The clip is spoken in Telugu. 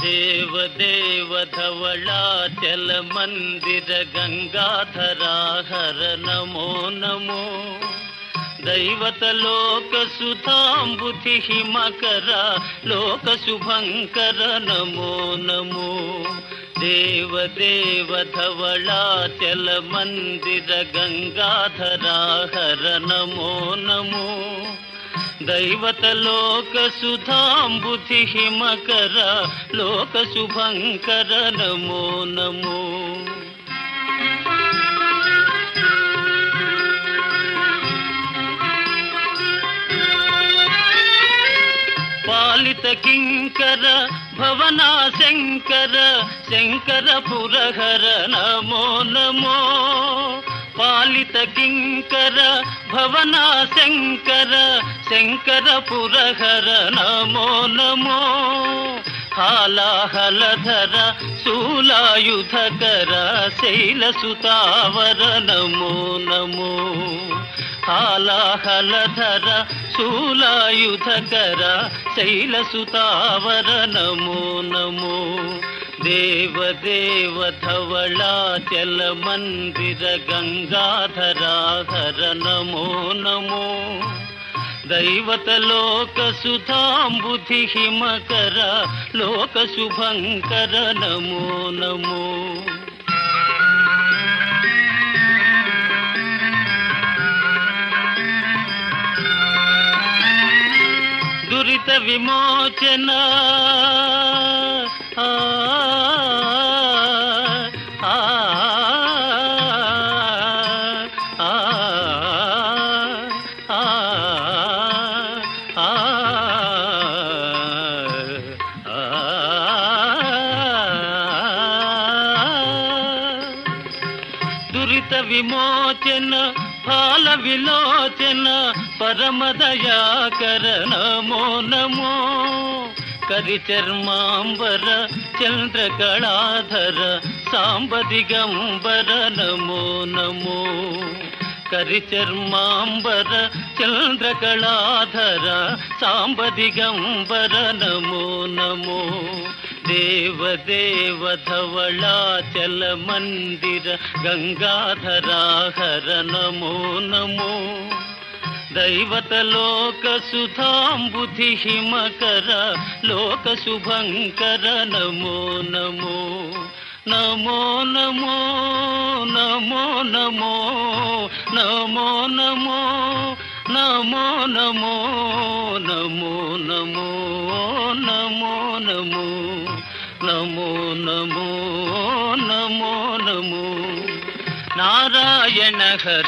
దేవదేవ ధవళాచల మందిర గంగాధరా హర నమో నమో. దైవత లోక సుధాంబుధి హిమకర లోక శుభంకర నమో నమో. దేవదేవ ధవళాచల మందిర గంగాధరా హర నమో నమో. దైవత లోక సుధాంబుధి హిమకర లోక శుభంకర నమో నమో. పాలిత కింకర భవనా శంకర శంకర పురహర నమో నమో. పాలిత కింకర భవనా శంకర శంకర పురహర నమో నమో. హాలాహలధర శూలాయుధకర శైలసుతావర నమో నమో. హాలాహలధర శూలాయుధకర శైలసుతావర నమో నమో. దేవదేవ ధవళాచల మందిర గంగాధరా హర నమో నమో. దైవత లోక సుధాంబుధి హిమకర లోక శుభంకర నమో నమో. దురిత విమోచన దురిత విమోచన ఫాల విలోచన పరమదయాకర నమో నమో. కరిచర్మాంబర చంద్రకళాధర సాంబ దిగంబర నమో నమో. కరిచర్మాంబర చంద్రకళాధర సాంబ దిగంబర నమో నమో. దేవదేవ ధవళాచల మందిర గంగాధరా హర నమో నమో. దైవత లోక సుధాంబుధి హిమకర లోక శుభంకర నమో నమో. నమో నమో నమో నమో నమో నమో నమో నమో నమో నమో నమో నమో నమో నమో నమో నమో. నారాయణ హరి